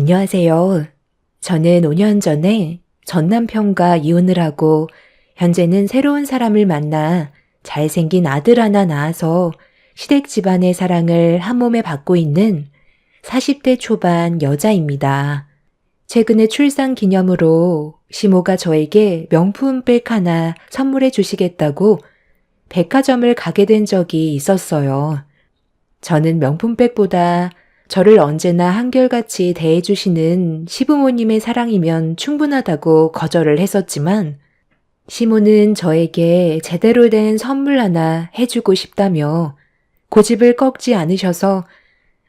안녕하세요. 저는 5년 전에 전 남편과 이혼을 하고 현재는 새로운 사람을 만나 잘생긴 아들 하나 낳아서 시댁 집안의 사랑을 한 몸에 받고 있는 40대 초반 여자입니다. 최근에 출산 기념으로 시모가 저에게 명품백 하나 선물해 주시겠다고 백화점을 가게 된 적이 있었어요. 저는 명품백보다 저를 언제나 한결같이 대해주시는 시부모님의 사랑이면 충분하다고 거절을 했었지만 시모는 저에게 제대로 된 선물 하나 해주고 싶다며 고집을 꺾지 않으셔서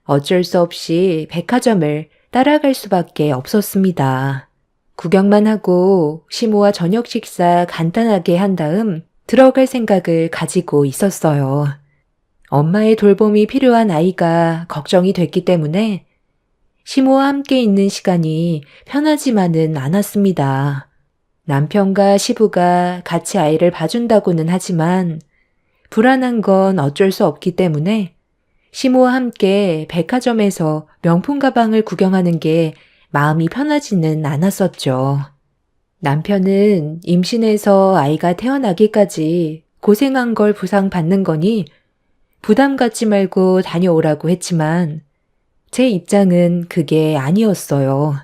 어쩔 수 없이 백화점을 따라갈 수밖에 없었습니다. 구경만 하고 시모와 저녁 식사 간단하게 한 다음 들어갈 생각을 가지고 있었어요. 엄마의 돌봄이 필요한 아이가 걱정이 됐기 때문에 시모와 함께 있는 시간이 편하지만은 않았습니다. 남편과 시부가 같이 아이를 봐준다고는 하지만 불안한 건 어쩔 수 없기 때문에 시모와 함께 백화점에서 명품 가방을 구경하는 게 마음이 편하지는 않았었죠. 남편은 임신해서 아이가 태어나기까지 고생한 걸 보상받는 거니 부담 갖지 말고 다녀오라고 했지만 제 입장은 그게 아니었어요.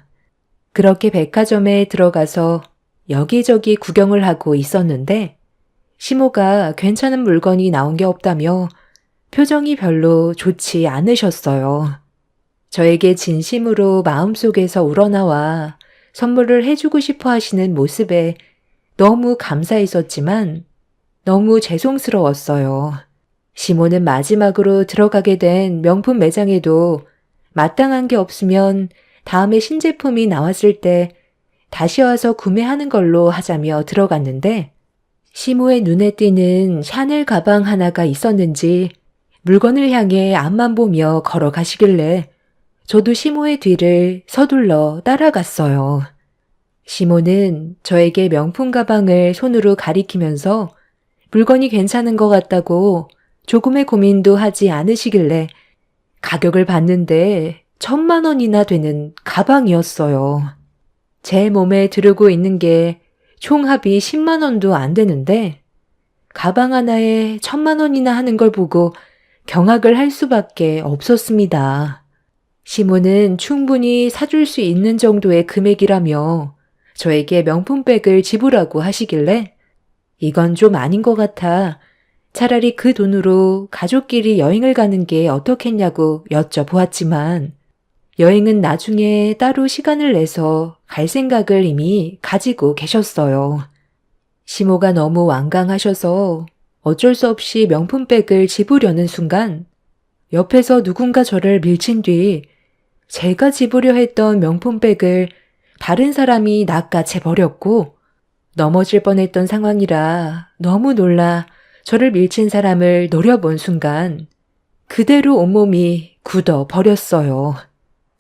그렇게 백화점에 들어가서 여기저기 구경을 하고 있었는데 시모가 괜찮은 물건이 나온 게 없다며 표정이 별로 좋지 않으셨어요. 저에게 진심으로 마음속에서 우러나와 선물을 해주고 싶어 하시는 모습에 너무 감사했었지만 너무 죄송스러웠어요. 시모는 마지막으로 들어가게 된 명품 매장에도 마땅한 게 없으면 다음에 신제품이 나왔을 때 다시 와서 구매하는 걸로 하자며 들어갔는데 시모의 눈에 띄는 샤넬 가방 하나가 있었는지 물건을 향해 앞만 보며 걸어가시길래 저도 시모의 뒤를 서둘러 따라갔어요. 시모는 저에게 명품 가방을 손으로 가리키면서 물건이 괜찮은 것 같다고 조금의 고민도 하지 않으시길래 가격을 봤는데 1,000만 원이나 되는 가방이었어요. 제 몸에 두르고 있는 게 총합이 10만 원도 안 되는데 가방 하나에 1,000만 원이나 하는 걸 보고 경악을 할 수밖에 없었습니다. 시모는 충분히 사줄 수 있는 정도의 금액이라며 저에게 명품백을 지불하고 하시길래 이건 좀 아닌 것 같아 차라리 그 돈으로 가족끼리 여행을 가는 게 어떻겠냐고 여쭤보았지만 여행은 나중에 따로 시간을 내서 갈 생각을 이미 가지고 계셨어요. 시모가 너무 완강하셔서 어쩔 수 없이 명품백을 집으려는 순간 옆에서 누군가 저를 밀친 뒤 제가 집으려 했던 명품백을 다른 사람이 낚아채 버렸고 넘어질 뻔했던 상황이라 너무 놀라 저를 밀친 사람을 노려본 순간 그대로 온몸이 굳어 버렸어요.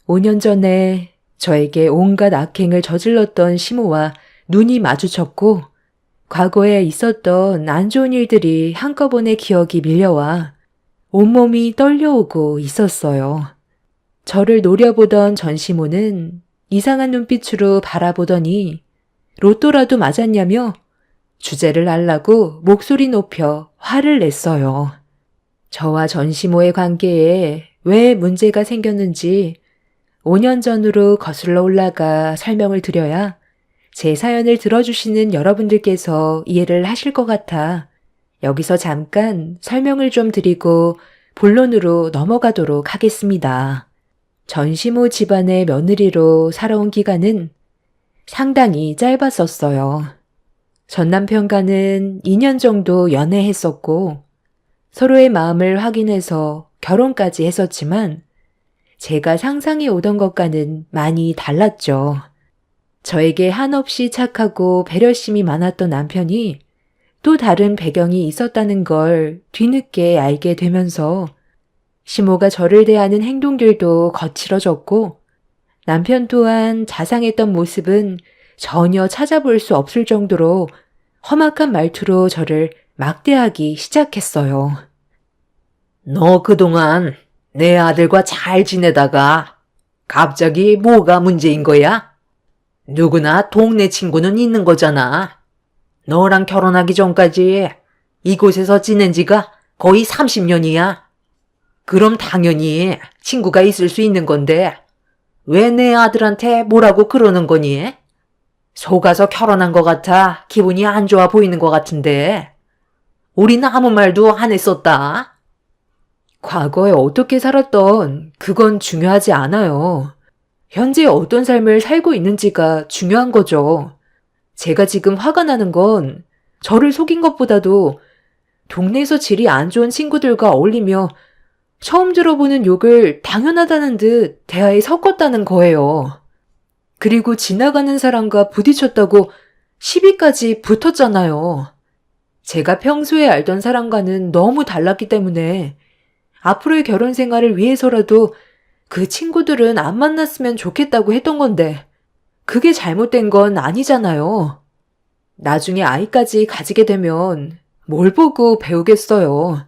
5년 전에 저에게 온갖 악행을 저질렀던 시모와 눈이 마주쳤고 과거에 있었던 안 좋은 일들이 한꺼번에 기억이 밀려와 온몸이 떨려오고 있었어요. 저를 노려보던 전시모는 이상한 눈빛으로 바라보더니 로또라도 맞았냐며 주제를 알라고 목소리 높여 화를 냈어요. 저와 전시모의 관계에 왜 문제가 생겼는지 5년 전으로 거슬러 올라가 설명을 드려야 제 사연을 들어주시는 여러분들께서 이해를 하실 것 같아 여기서 잠깐 설명을 좀 드리고 본론으로 넘어가도록 하겠습니다. 전시모 집안의 며느리로 살아온 기간은 상당히 짧았었어요. 전 남편과는 2년 정도 연애했었고 서로의 마음을 확인해서 결혼까지 했었지만 제가 상상해 오던 것과는 많이 달랐죠. 저에게 한없이 착하고 배려심이 많았던 남편이 또 다른 배경이 있었다는 걸 뒤늦게 알게 되면서 시모가 저를 대하는 행동들도 거칠어졌고 남편 또한 자상했던 모습은 전혀 찾아볼 수 없을 정도로 험악한 말투로 저를 막대하기 시작했어요. 너 그동안 내 아들과 잘 지내다가 갑자기 뭐가 문제인 거야? 누구나 동네 친구는 있는 거잖아. 너랑 결혼하기 전까지 이곳에서 지낸 지가 거의 30년이야. 그럼 당연히 친구가 있을 수 있는 건데 왜 내 아들한테 뭐라고 그러는 거니? 속아서 결혼한 것 같아 기분이 안 좋아 보이는 것 같은데 우리는 아무 말도 안 했었다. 과거에 어떻게 살았던 그건 중요하지 않아요. 현재 어떤 삶을 살고 있는지가 중요한 거죠. 제가 지금 화가 나는 건 저를 속인 것보다도 동네에서 질이 안 좋은 친구들과 어울리며 처음 들어보는 욕을 당연하다는 듯 대화에 섞었다는 거예요. 그리고 지나가는 사람과 부딪혔다고 시비까지 붙었잖아요. 제가 평소에 알던 사람과는 너무 달랐기 때문에 앞으로의 결혼 생활을 위해서라도 그 친구들은 안 만났으면 좋겠다고 했던 건데 그게 잘못된 건 아니잖아요. 나중에 아이까지 가지게 되면 뭘 보고 배우겠어요.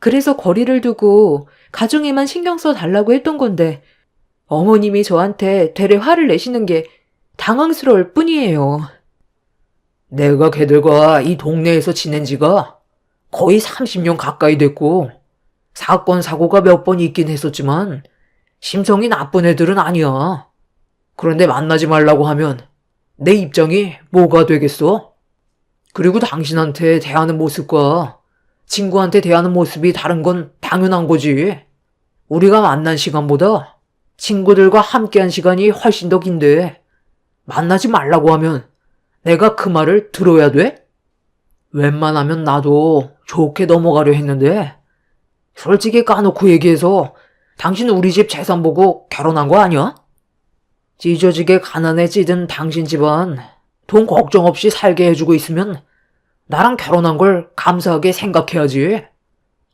그래서 거리를 두고 가정에만 신경 써 달라고 했던 건데 어머님이 저한테 되레 화를 내시는 게 당황스러울 뿐이에요. 내가 걔들과 이 동네에서 지낸 지가 거의 30년 가까이 됐고 사건 사고가 몇 번 있긴 했었지만 심성이 나쁜 애들은 아니야. 그런데 만나지 말라고 하면 내 입장이 뭐가 되겠어? 그리고 당신한테 대하는 모습과 친구한테 대하는 모습이 다른 건 당연한 거지. 우리가 만난 시간보다 친구들과 함께한 시간이 훨씬 더 긴데 만나지 말라고 하면 내가 그 말을 들어야 돼? 웬만하면 나도 좋게 넘어가려 했는데 솔직히 까놓고 얘기해서 당신 우리 집 재산 보고 결혼한 거 아니야? 찢어지게 가난해 찌든 당신 집안 돈 걱정 없이 살게 해주고 있으면 나랑 결혼한 걸 감사하게 생각해야지.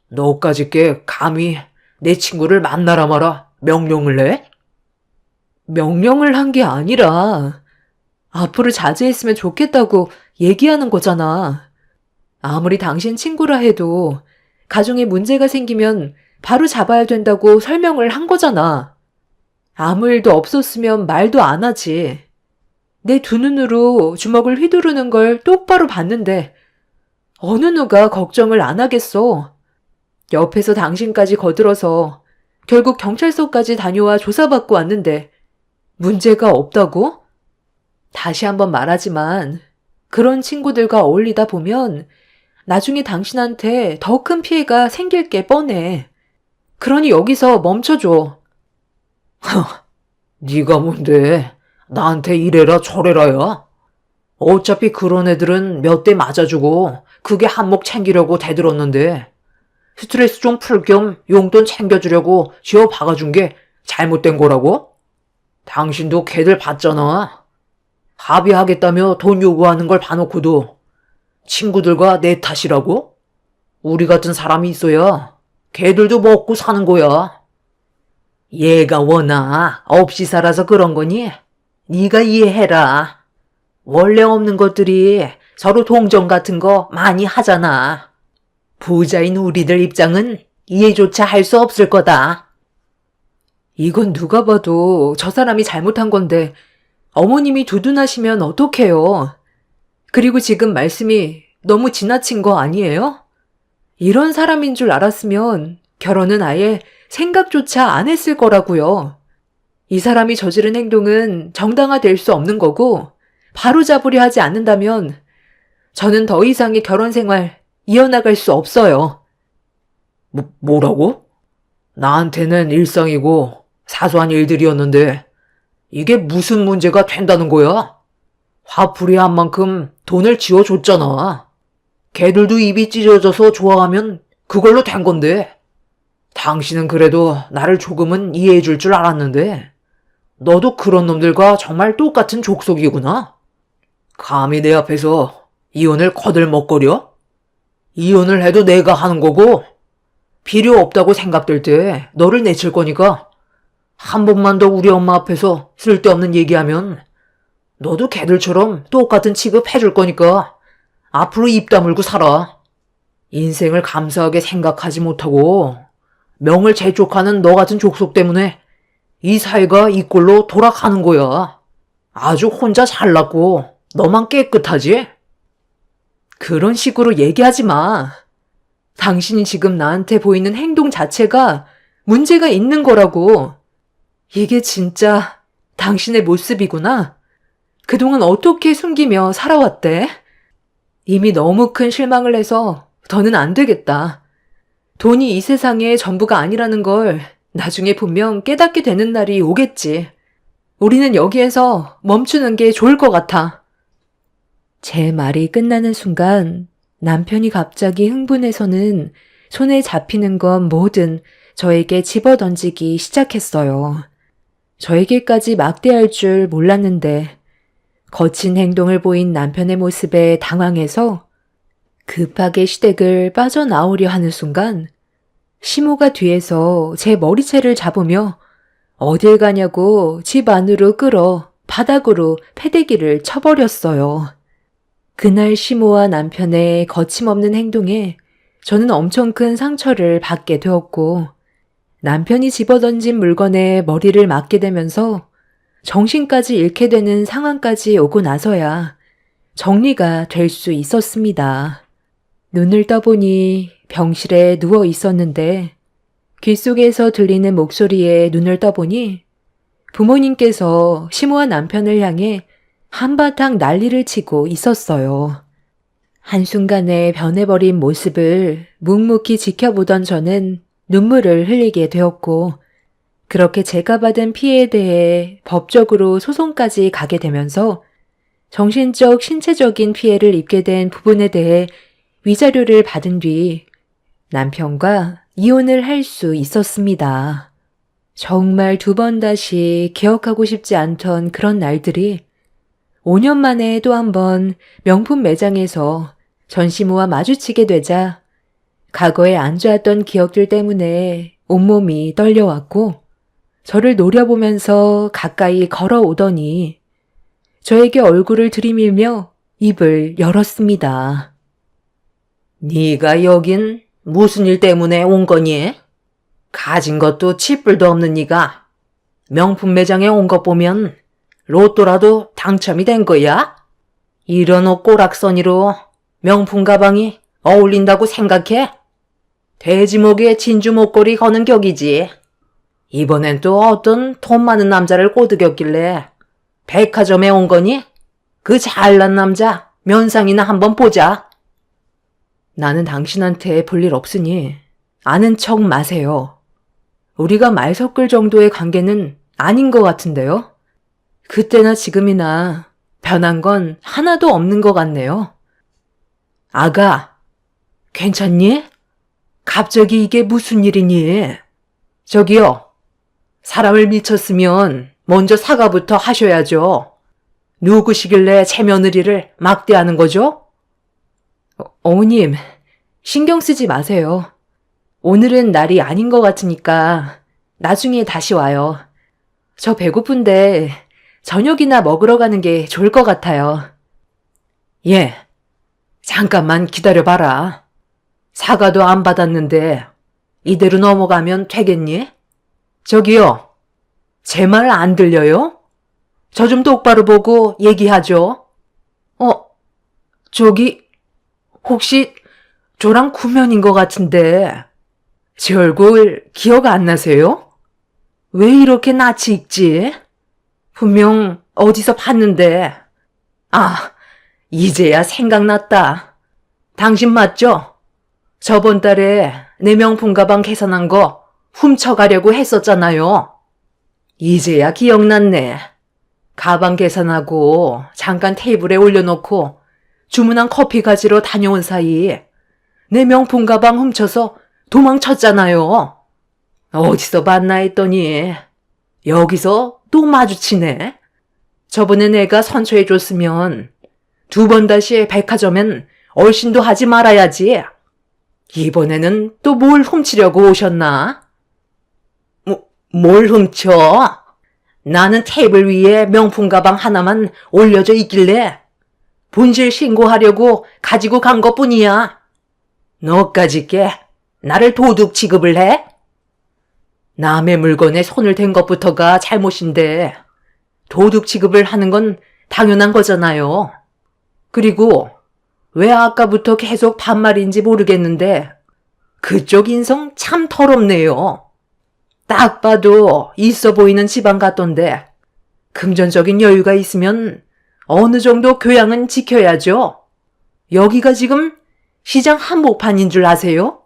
너까짓 게 감히 내 친구를 만나라 마라 명령을 해? 명령을 한 게 아니라 앞으로 자제했으면 좋겠다고 얘기하는 거잖아. 아무리 당신 친구라 해도 가정에 문제가 생기면 바로 잡아야 된다고 설명을 한 거잖아. 아무 일도 없었으면 말도 안 하지. 내 두 눈으로 주먹을 휘두르는 걸 똑바로 봤는데 어느 누가 걱정을 안 하겠어. 옆에서 당신까지 거들어서 결국 경찰서까지 다녀와 조사받고 왔는데 문제가 없다고? 다시 한번 말하지만 그런 친구들과 어울리다 보면 나중에 당신한테 더 큰 피해가 생길 게 뻔해. 그러니 여기서 멈춰줘. 네가 뭔데 나한테 이래라 저래라야? 어차피 그런 애들은 몇 대 맞아주고 그게 한몫 챙기려고 대들었는데 스트레스 좀 풀 겸 용돈 챙겨주려고 쥐어 박아준 게 잘못된 거라고? 당신도 걔들 봤잖아. 합의하겠다며 돈 요구하는 걸 봐놓고도 친구들과 내 탓이라고? 우리 같은 사람이 있어야 걔들도 먹고 사는 거야. 얘가 워낙 없이 살아서 그런 거니? 네가 이해해라. 원래 없는 것들이 서로 동정 같은 거 많이 하잖아. 부자인 우리들 입장은 이해조차 할 수 없을 거다. 이건 누가 봐도 저 사람이 잘못한 건데 어머님이 두둔하시면 어떡해요. 그리고 지금 말씀이 너무 지나친 거 아니에요? 이런 사람인 줄 알았으면 결혼은 아예 생각조차 안 했을 거라고요. 이 사람이 저지른 행동은 정당화될 수 없는 거고 바로잡으려 하지 않는다면 저는 더 이상의 결혼 생활 이어나갈 수 없어요. 뭐라고? 나한테는 일상이고 사소한 일들이었는데 이게 무슨 문제가 된다는 거야? 화풀이한 만큼 돈을 지어줬잖아. 걔들도 입이 찢어져서 좋아하면 그걸로 된 건데 당신은 그래도 나를 조금은 이해해줄 줄 알았는데 너도 그런 놈들과 정말 똑같은 족속이구나. 감히 내 앞에서 이혼을 거들먹거려? 이혼을 해도 내가 하는 거고 필요 없다고 생각될 때 너를 내칠 거니까 한 번만 더 우리 엄마 앞에서 쓸데없는 얘기하면 너도 걔들처럼 똑같은 취급 해줄 거니까 앞으로 입 다물고 살아. 인생을 감사하게 생각하지 못하고 명을 재촉하는 너 같은 족속 때문에 이 사이가 이 꼴로 돌아가는 거야. 아주 혼자 잘났고 너만 깨끗하지? 그런 식으로 얘기하지 마. 당신이 지금 나한테 보이는 행동 자체가 문제가 있는 거라고. 이게 진짜 당신의 모습이구나. 그동안 어떻게 숨기며 살아왔대? 이미 너무 큰 실망을 해서 더는 안 되겠다. 돈이 이 세상의 전부가 아니라는 걸 나중에 분명 깨닫게 되는 날이 오겠지. 우리는 여기에서 멈추는 게 좋을 것 같아. 제 말이 끝나는 순간 남편이 갑자기 흥분해서는 손에 잡히는 건 뭐든 저에게 집어던지기 시작했어요. 저에게까지 막대할 줄 몰랐는데 거친 행동을 보인 남편의 모습에 당황해서 급하게 시댁을 빠져나오려 하는 순간 시모가 뒤에서 제 머리채를 잡으며 어딜 가냐고 집 안으로 끌어 바닥으로 패대기를 쳐버렸어요. 그날 시모와 남편의 거침없는 행동에 저는 엄청 큰 상처를 받게 되었고 남편이 집어던진 물건에 머리를 맞게 되면서 정신까지 잃게 되는 상황까지 오고 나서야 정리가 될 수 있었습니다. 눈을 떠보니 병실에 누워 있었는데 귓속에서 들리는 목소리에 눈을 떠보니 부모님께서 시모와 남편을 향해 한바탕 난리를 치고 있었어요. 한순간에 변해버린 모습을 묵묵히 지켜보던 저는 눈물을 흘리게 되었고 그렇게 제가 받은 피해에 대해 법적으로 소송까지 가게 되면서 정신적, 신체적인 피해를 입게 된 부분에 대해 위자료를 받은 뒤 남편과 이혼을 할 수 있었습니다. 정말 두 번 다시 기억하고 싶지 않던 그런 날들이 5년 만에 또 한 번 명품 매장에서 전시모와 마주치게 되자 과거에 안 좋았던 기억들 때문에 온몸이 떨려왔고 저를 노려보면서 가까이 걸어오더니 저에게 얼굴을 들이밀며 입을 열었습니다. 네가 여긴 무슨 일 때문에 온 거니? 가진 것도 치뿔도 없는 네가 명품 매장에 온 것 보면 로또라도 당첨이 된 거야? 이런 옷 꼬락서니로 명품 가방이 어울린다고 생각해? 돼지목에 진주 목걸이 거는 격이지. 이번엔 또 어떤 돈 많은 남자를 꼬드겼길래 백화점에 온 거니? 그 잘난 남자 면상이나 한번 보자. 나는 당신한테 볼 일 없으니 아는 척 마세요. 우리가 말 섞을 정도의 관계는 아닌 것 같은데요? 그때나 지금이나 변한 건 하나도 없는 것 같네요. 아가, 괜찮니? 갑자기 이게 무슨 일이니? 저기요, 사람을 미쳤으면 먼저 사과부터 하셔야죠. 누구시길래 제 며느리를 막대하는 거죠? 어머님, 신경 쓰지 마세요. 오늘은 날이 아닌 것 같으니까 나중에 다시 와요. 저 배고픈데 저녁이나 먹으러 가는 게 좋을 것 같아요. 예, 잠깐만 기다려봐라. 사과도 안 받았는데 이대로 넘어가면 되겠니? 저기요, 제 말 안 들려요? 저 좀 똑바로 보고 얘기하죠. 저기 혹시 저랑 구면인 것 같은데 제 얼굴 기억 안 나세요? 왜 이렇게 낯이 익지? 분명 어디서 봤는데. 아, 이제야 생각났다. 당신 맞죠? 저번 달에 내 명품 가방 계산한 거 훔쳐가려고 했었잖아요. 이제야 기억났네. 가방 계산하고 잠깐 테이블에 올려놓고 주문한 커피 가지러 다녀온 사이 내 명품 가방 훔쳐서 도망쳤잖아요. 어디서 봤나 했더니 여기서 또 마주치네. 저번에 내가 선처해줬으면 두 번 다시 백화점엔 얼씬도 하지 말아야지. 이번에는 또 뭘 훔치려고 오셨나? 뭘 훔쳐? 나는 테이블 위에 명품 가방 하나만 올려져 있길래 본실 신고하려고 가지고 간 것뿐이야. 너까지 게 나를 도둑 취급을 해? 남의 물건에 손을 댄 것부터가 잘못인데 도둑 취급을 하는 건 당연한 거잖아요. 그리고 왜 아까부터 계속 반말인지 모르겠는데 그쪽 인성 참 더럽네요. 딱 봐도 있어 보이는 집안 같던데 금전적인 여유가 있으면 어느 정도 교양은 지켜야죠. 여기가 지금 시장 한복판인 줄 아세요?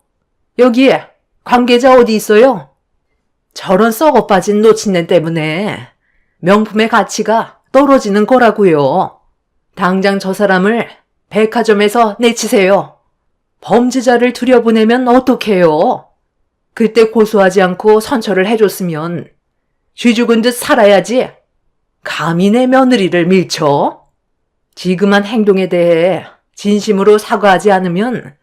여기에 관계자 어디 있어요? 저런 썩어 빠진 노친네 때문에 명품의 가치가 떨어지는 거라고요. 당장 저 사람을 백화점에서 내치세요. 범죄자를 들여보내면 어떡해요? 그때 고소하지 않고 선처를 해줬으면 쥐 죽은 듯 살아야지. 감히 내 며느리를 밀쳐? 지금한 행동에 대해 진심으로 사과하지 않으면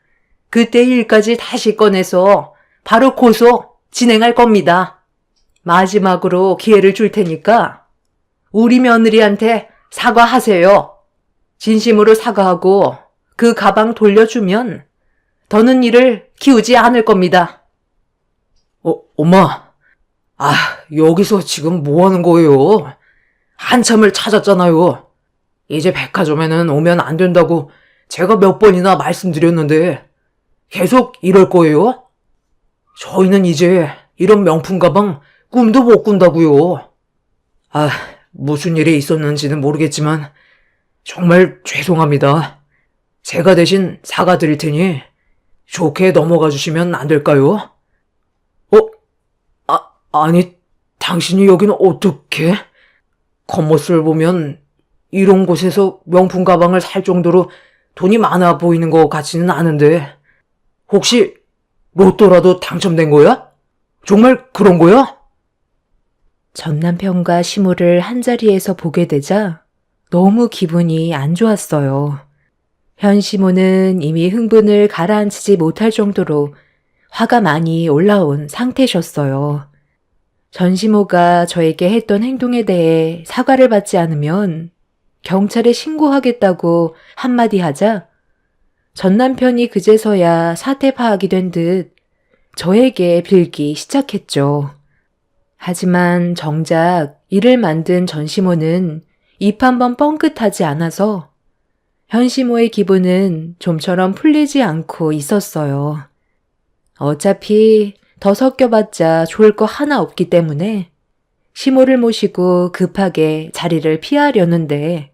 그때 일까지 다시 꺼내서 바로 고소 진행할 겁니다. 마지막으로 기회를 줄 테니까 우리 며느리한테 사과하세요. 진심으로 사과하고 그 가방 돌려주면 더는 일을 키우지 않을 겁니다. 엄마. 여기서 지금 뭐 하는 거예요? 한참을 찾았잖아요. 이제 백화점에는 오면 안 된다고 제가 몇 번이나 말씀드렸는데 계속 이럴 거예요? 저희는 이제 이런 명품 가방 꿈도 못 꾼다고요. 무슨 일이 있었는지는 모르겠지만 정말 죄송합니다. 제가 대신 사과드릴 테니 좋게 넘어가 주시면 안 될까요? 아니, 당신이 여기는 어떻게? 겉모습을 보면 이런 곳에서 명품 가방을 살 정도로 돈이 많아 보이는 것 같지는 않은데 혹시 로또라도 당첨된 거야? 정말 그런 거야? 전 남편과 시모를 한자리에서 보게 되자 너무 기분이 안 좋았어요. 현 시모는 이미 흥분을 가라앉히지 못할 정도로 화가 많이 올라온 상태셨어요. 전 시모가 저에게 했던 행동에 대해 사과를 받지 않으면 경찰에 신고하겠다고 한마디 하자 전 남편이 그제서야 사태 파악이 된 듯 저에게 빌기 시작했죠. 하지만 정작 이를 만든 전 시모는 입 한 번 뻥끗하지 않아서 현 시모의 기분은 좀처럼 풀리지 않고 있었어요. 어차피 더 섞여봤자 좋을 거 하나 없기 때문에 시모를 모시고 급하게 자리를 피하려는데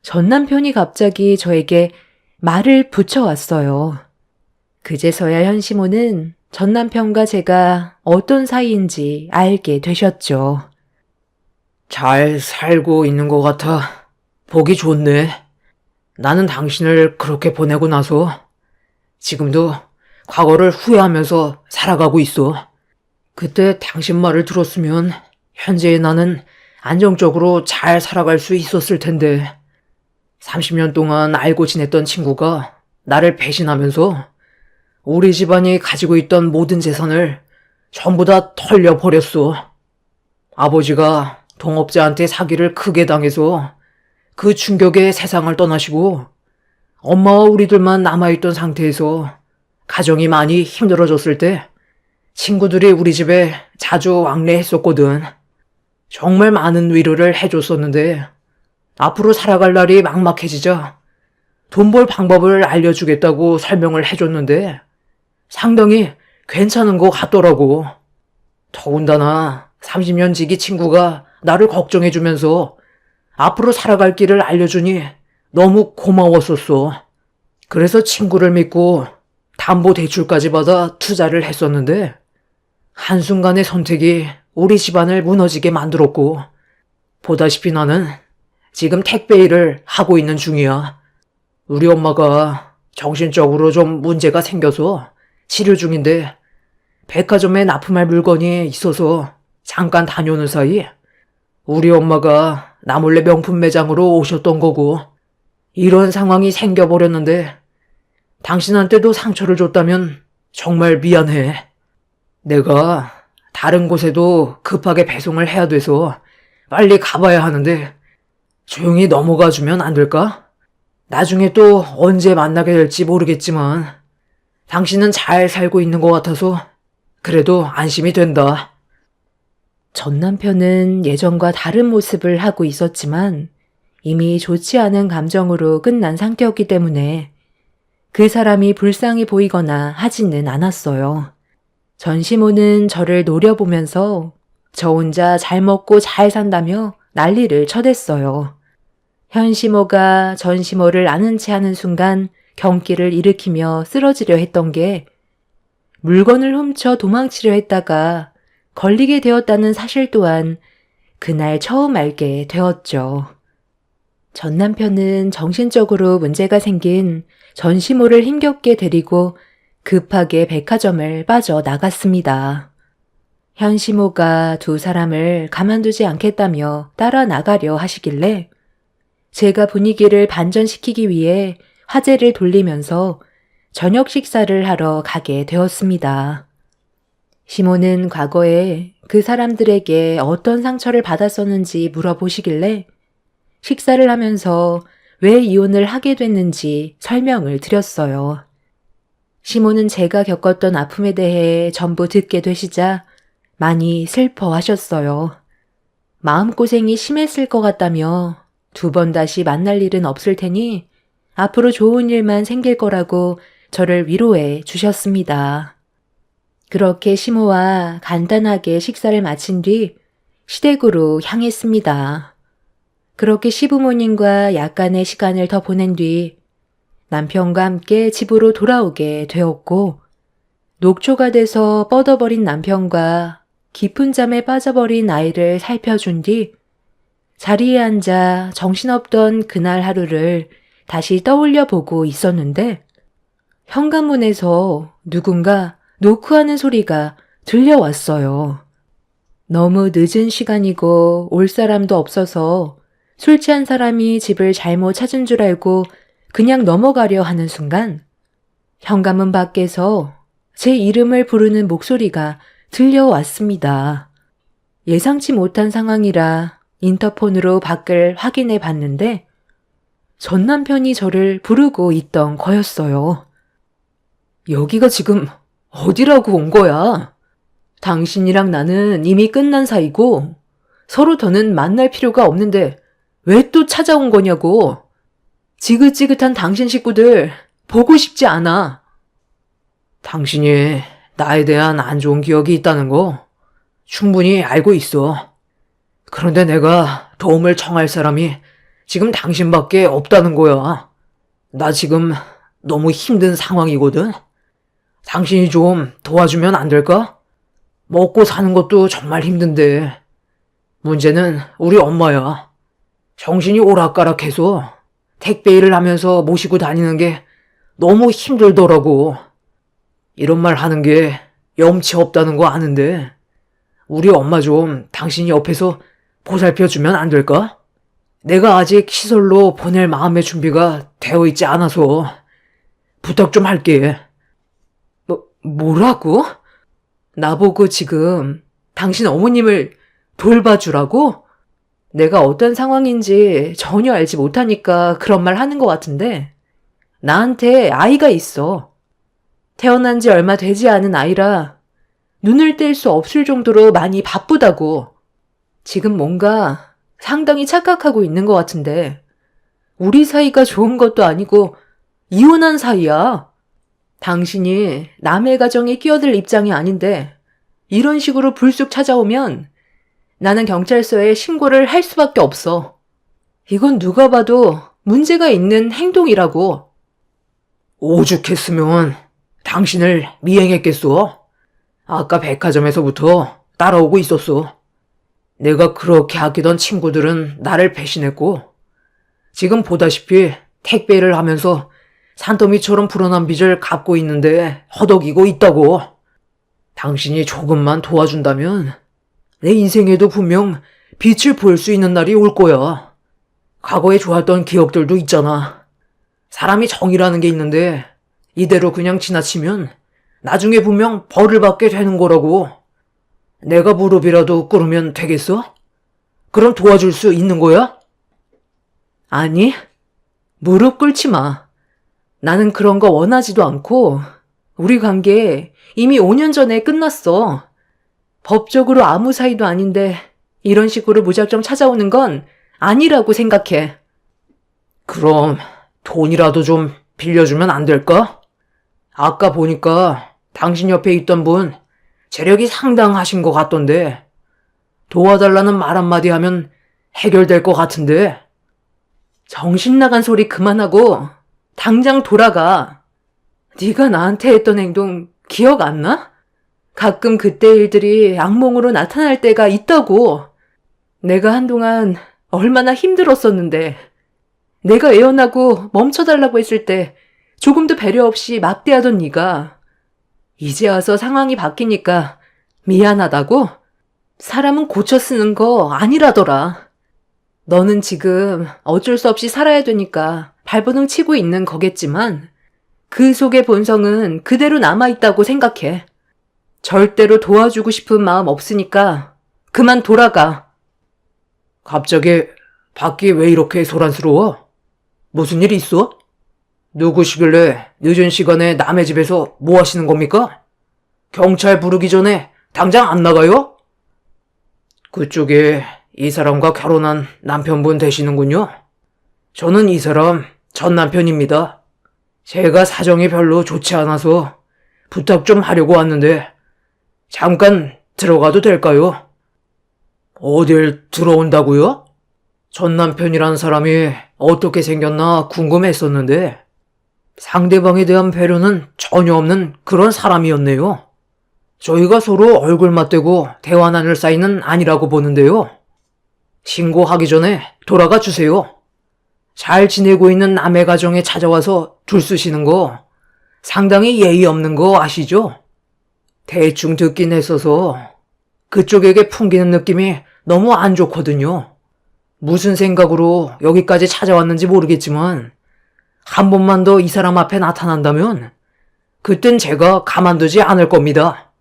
전 남편이 갑자기 저에게 말을 붙여왔어요. 그제서야 현 시모는 전 남편과 제가 어떤 사이인지 알게 되셨죠. 잘 살고 있는 것 같아. 보기 좋네. 나는 당신을 그렇게 보내고 나서 지금도 과거를 후회하면서 살아가고 있어. 그때 당신 말을 들었으면 현재의 나는 안정적으로 잘 살아갈 수 있었을 텐데 30년 동안 알고 지냈던 친구가 나를 배신하면서 우리 집안이 가지고 있던 모든 재산을 전부 다 털려버렸어. 아버지가 동업자한테 사기를 크게 당해서 그 충격에 세상을 떠나시고 엄마와 우리들만 남아있던 상태에서 가정이 많이 힘들어졌을 때 친구들이 우리 집에 자주 왕래했었거든. 정말 많은 위로를 해줬었는데 앞으로 살아갈 날이 막막해지자 돈 벌 방법을 알려주겠다고 설명을 해줬는데 상당히 괜찮은 것 같더라고. 더군다나 30년 지기 친구가 나를 걱정해주면서 앞으로 살아갈 길을 알려주니 너무 고마웠었어. 그래서 친구를 믿고 담보대출까지 받아 투자를 했었는데 한순간의 선택이 우리 집안을 무너지게 만들었고 보다시피 나는 지금 택배 일을 하고 있는 중이야. 우리 엄마가 정신적으로 좀 문제가 생겨서 치료 중인데 백화점에 납품할 물건이 있어서 잠깐 다녀오는 사이 우리 엄마가 나 몰래 명품 매장으로 오셨던 거고 이런 상황이 생겨버렸는데 당신한테도 상처를 줬다면 정말 미안해. 내가 다른 곳에도 급하게 배송을 해야 돼서 빨리 가봐야 하는데 조용히 넘어가 주면 안 될까? 나중에 또 언제 만나게 될지 모르겠지만 당신은 잘 살고 있는 것 같아서 그래도 안심이 된다. 전 남편은 예전과 다른 모습을 하고 있었지만 이미 좋지 않은 감정으로 끝난 상태였기 때문에 그 사람이 불쌍해 보이거나 하지는 않았어요. 전시모는 저를 노려보면서 저 혼자 잘 먹고 잘 산다며 난리를 쳐댔어요. 현시모가 전시모를 아는 체 하는 순간 경기를 일으키며 쓰러지려 했던 게 물건을 훔쳐 도망치려 했다가 걸리게 되었다는 사실 또한 그날 처음 알게 되었죠. 전 남편은 정신적으로 문제가 생긴 전시모를 힘겹게 데리고 급하게 백화점을 빠져나갔습니다. 현시모가 두 사람을 가만두지 않겠다며 따라 나가려 하시길래 제가 분위기를 반전시키기 위해 화제를 돌리면서 저녁 식사를 하러 가게 되었습니다. 시모는 과거에 그 사람들에게 어떤 상처를 받았었는지 물어보시길래 식사를 하면서 왜 이혼을 하게 됐는지 설명을 드렸어요. 시모는 제가 겪었던 아픔에 대해 전부 듣게 되시자 많이 슬퍼하셨어요. 마음고생이 심했을 것 같다며 두 번 다시 만날 일은 없을 테니 앞으로 좋은 일만 생길 거라고 저를 위로해 주셨습니다. 그렇게 시모와 간단하게 식사를 마친 뒤 시댁으로 향했습니다. 그렇게 시부모님과 약간의 시간을 더 보낸 뒤 남편과 함께 집으로 돌아오게 되었고 녹초가 돼서 뻗어버린 남편과 깊은 잠에 빠져버린 아이를 살펴준 뒤 자리에 앉아 정신없던 그날 하루를 다시 떠올려 보고 있었는데 현관문에서 누군가 노크하는 소리가 들려왔어요. 너무 늦은 시간이고 올 사람도 없어서 술 취한 사람이 집을 잘못 찾은 줄 알고 그냥 넘어가려 하는 순간 현관문 밖에서 제 이름을 부르는 목소리가 들려왔습니다. 예상치 못한 상황이라 인터폰으로 밖을 확인해 봤는데 전 남편이 저를 부르고 있던 거였어요. 여기가 지금 어디라고 온 거야? 당신이랑 나는 이미 끝난 사이고 서로 더는 만날 필요가 없는데 왜 또 찾아온 거냐고. 지긋지긋한 당신 식구들 보고 싶지 않아. 당신이 나에 대한 안 좋은 기억이 있다는 거 충분히 알고 있어. 그런데 내가 도움을 청할 사람이 지금 당신밖에 없다는 거야. 나 지금 너무 힘든 상황이거든. 당신이 좀 도와주면 안 될까? 먹고 사는 것도 정말 힘든데 문제는 우리 엄마야. 정신이 오락가락해서 택배 일을 하면서 모시고 다니는 게 너무 힘들더라고. 이런 말 하는 게 염치 없다는 거 아는데 우리 엄마 좀 당신이 옆에서 보살펴주면 안 될까? 내가 아직 시설로 보낼 마음의 준비가 되어 있지 않아서 부탁 좀 할게. 뭐라고? 나보고 지금 당신 어머님을 돌봐주라고? 내가 어떤 상황인지 전혀 알지 못하니까 그런 말 하는 것 같은데 나한테 아이가 있어. 태어난 지 얼마 되지 않은 아이라 눈을 뗄 수 없을 정도로 많이 바쁘다고. 지금 뭔가 상당히 착각하고 있는 것 같은데 우리 사이가 좋은 것도 아니고 이혼한 사이야. 당신이 남의 가정에 끼어들 입장이 아닌데 이런 식으로 불쑥 찾아오면 나는 경찰서에 신고를 할 수밖에 없어. 이건 누가 봐도 문제가 있는 행동이라고. 오죽했으면 당신을 미행했겠소? 아까 백화점에서부터 따라오고 있었어. 내가 그렇게 아끼던 친구들은 나를 배신했고 지금 보다시피 택배를 하면서 산더미처럼 불어난 빚을 갚고 있는데 허덕이고 있다고. 당신이 조금만 도와준다면 내 인생에도 분명 빛을 볼 수 있는 날이 올 거야. 과거에 좋았던 기억들도 있잖아. 사람이 정이라는 게 있는데 이대로 그냥 지나치면 나중에 분명 벌을 받게 되는 거라고. 내가 무릎이라도 꿇으면 되겠어? 그럼 도와줄 수 있는 거야? 아니, 무릎 꿇지 마. 나는 그런 거 원하지도 않고 우리 관계 이미 5년 전에 끝났어. 법적으로 아무 사이도 아닌데 이런 식으로 무작정 찾아오는 건 아니라고 생각해. 그럼 돈이라도 좀 빌려주면 안 될까? 아까 보니까 당신 옆에 있던 분 재력이 상당하신 것 같던데 도와달라는 말 한마디 하면 해결될 것 같은데. 정신 나간 소리 그만하고 당장 돌아가. 네가 나한테 했던 행동 기억 안 나? 가끔 그때 일들이 악몽으로 나타날 때가 있다고. 내가 한동안 얼마나 힘들었었는데 내가 애원하고 멈춰달라고 했을 때 조금도 배려 없이 막대하던 네가 이제 와서 상황이 바뀌니까 미안하다고? 사람은 고쳐 쓰는 거 아니라더라. 너는 지금 어쩔 수 없이 살아야 되니까 발버둥 치고 있는 거겠지만 그 속의 본성은 그대로 남아있다고 생각해. 절대로 도와주고 싶은 마음 없으니까 그만 돌아가. 갑자기 밖이 왜 이렇게 소란스러워? 무슨 일 있어? 누구시길래 늦은 시간에 남의 집에서 뭐 하시는 겁니까? 경찰 부르기 전에 당장 안 나가요? 그쪽에 이 사람과 결혼한 남편분 되시는군요. 저는 이 사람 전 남편입니다. 제가 사정이 별로 좋지 않아서 부탁 좀 하려고 왔는데 잠깐 들어가도 될까요? 어딜 들어온다고요? 전 남편이란 사람이 어떻게 생겼나 궁금했었는데 상대방에 대한 배려는 전혀 없는 그런 사람이었네요. 저희가 서로 얼굴 맞대고 대화 나눌 사이는 아니라고 보는데요. 신고하기 전에 돌아가 주세요. 잘 지내고 있는 남의 가정에 찾아와서 둘쓰시는 거 상당히 예의 없는 거 아시죠? 대충 듣긴 했어서 그쪽에게 풍기는 느낌이 너무 안 좋거든요. 무슨 생각으로 여기까지 찾아왔는지 모르겠지만 한 번만 더 이 사람 앞에 나타난다면 그땐 제가 가만두지 않을 겁니다.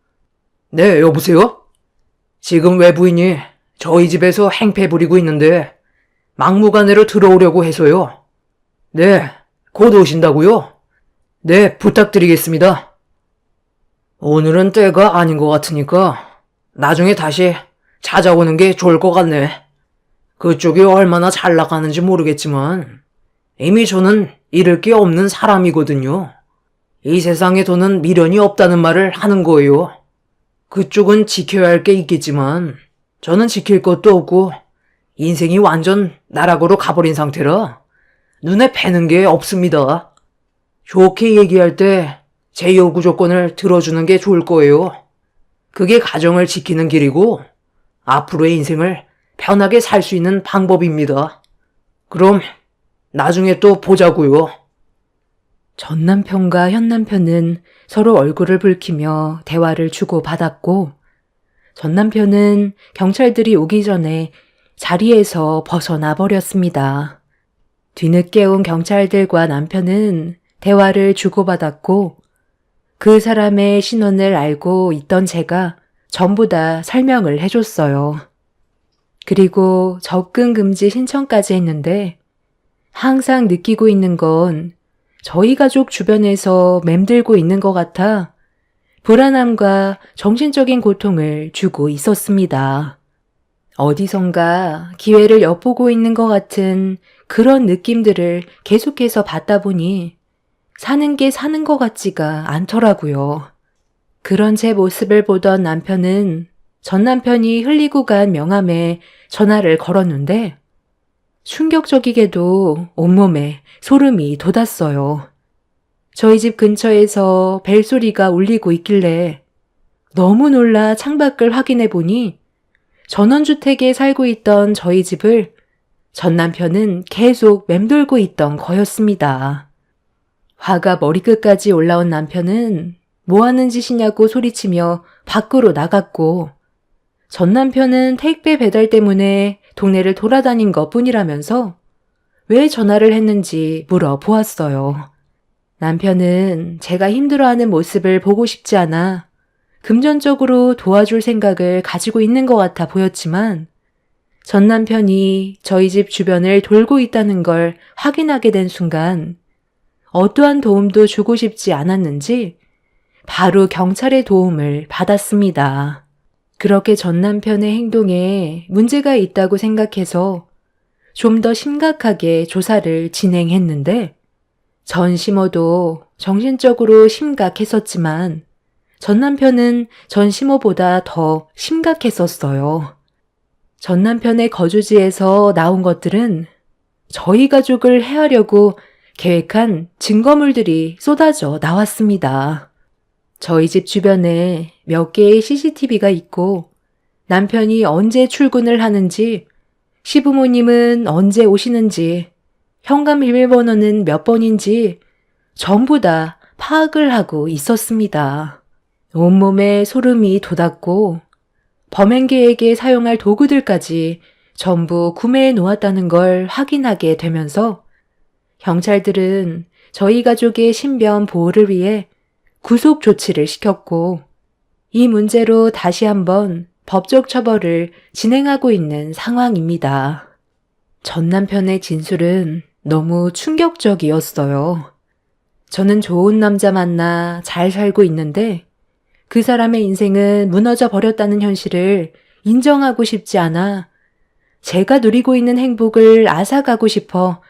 네, 여보세요? 지금 외부인이 저희 집에서 행패 부리고 있는데 막무가내로 들어오려고 해서요. 네, 곧 오신다고요? 네, 부탁드리겠습니다. 오늘은 때가 아닌 것 같으니까 나중에 다시 찾아오는 게 좋을 것 같네. 그쪽이 얼마나 잘 나가는지 모르겠지만 이미 저는 잃을 게 없는 사람이거든요. 이 세상에 돈은 미련이 없다는 말을 하는 거예요. 그쪽은 지켜야 할 게 있겠지만 저는 지킬 것도 없고 인생이 완전 나락으로 가버린 상태라 눈에 뵈는 게 없습니다. 좋게 얘기할 때 제 요구 조건을 들어주는 게 좋을 거예요. 그게 가정을 지키는 길이고 앞으로의 인생을 편하게 살 수 있는 방법입니다. 그럼 나중에 또 보자고요. 전 남편과 현 남편은 서로 얼굴을 붉히며 대화를 주고받았고 전 남편은 경찰들이 오기 전에 자리에서 벗어나 버렸습니다. 뒤늦게 온 경찰들과 남편은 대화를 주고받았고 그 사람의 신원을 알고 있던 제가 전부 다 설명을 해줬어요. 그리고 접근 금지 신청까지 했는데 항상 느끼고 있는 건 저희 가족 주변에서 맴들고 있는 것 같아 불안함과 정신적인 고통을 주고 있었습니다. 어디선가 기회를 엿보고 있는 것 같은 그런 느낌들을 계속해서 받다 보니 사는 게 사는 것 같지가 않더라고요. 그런 제 모습을 보던 남편은 전 남편이 흘리고 간 명함에 전화를 걸었는데 충격적이게도 온몸에 소름이 돋았어요. 저희 집 근처에서 벨소리가 울리고 있길래 너무 놀라 창밖을 확인해 보니 전원주택에 살고 있던 저희 집을 전 남편은 계속 맴돌고 있던 거였습니다. 화가 머리끝까지 올라온 남편은 뭐 하는 짓이냐고 소리치며 밖으로 나갔고 전 남편은 택배 배달 때문에 동네를 돌아다닌 것 뿐이라면서 왜 전화를 했는지 물어보았어요. 남편은 제가 힘들어하는 모습을 보고 싶지 않아 금전적으로 도와줄 생각을 가지고 있는 것 같아 보였지만 전 남편이 저희 집 주변을 돌고 있다는 걸 확인하게 된 순간 어떠한 도움도 주고 싶지 않았는지 바로 경찰의 도움을 받았습니다. 그렇게 전 남편의 행동에 문제가 있다고 생각해서 좀 더 심각하게 조사를 진행했는데 전심호도 정신적으로 심각했었지만 전 남편은 전심호보다 더 심각했었어요. 전 남편의 거주지에서 나온 것들은 저희 가족을 해하려고 계획한 증거물들이 쏟아져 나왔습니다. 저희 집 주변에 몇 개의 CCTV가 있고 남편이 언제 출근을 하는지, 시부모님은 언제 오시는지, 현관 비밀번호는 몇 번인지 전부 다 파악을 하고 있었습니다. 온몸에 소름이 돋았고 범행계에게 사용할 도구들까지 전부 구매해 놓았다는 걸 확인하게 되면서 경찰들은 저희 가족의 신변 보호를 위해 구속 조치를 시켰고 이 문제로 다시 한번 법적 처벌을 진행하고 있는 상황입니다. 전 남편의 진술은 너무 충격적이었어요. 저는 좋은 남자 만나 잘 살고 있는데 그 사람의 인생은 무너져 버렸다는 현실을 인정하고 싶지 않아 제가 누리고 있는 행복을 앗아가고 싶어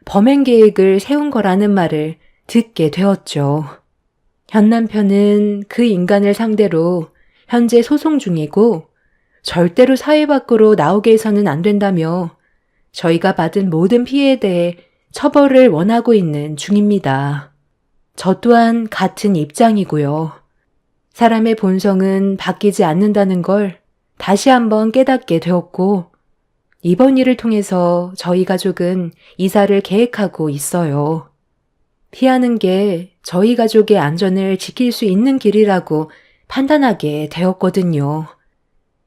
범행 계획을 세운 거라는 말을 듣게 되었죠. 현 남편은 그 인간을 상대로 현재 소송 중이고 절대로 사회 밖으로 나오게 해서는 안 된다며 저희가 받은 모든 피해에 대해 처벌을 원하고 있는 중입니다. 저 또한 같은 입장이고요. 사람의 본성은 바뀌지 않는다는 걸 다시 한번 깨닫게 되었고 이번 일을 통해서 저희 가족은 이사를 계획하고 있어요. 피하는 게 저희 가족의 안전을 지킬 수 있는 길이라고 판단하게 되었거든요.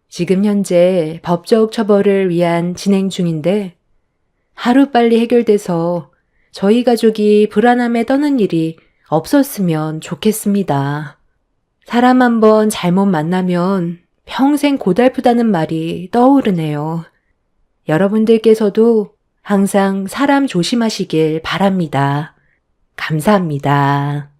지금 현재 법적 처벌을 위한 진행 중인데 하루빨리 해결돼서 저희 가족이 불안함에 떠는 일이 없었으면 좋겠습니다. 사람 한번 잘못 만나면 평생 고달프다는 말이 떠오르네요. 여러분들께서도 항상 사람 조심하시길 바랍니다. 감사합니다.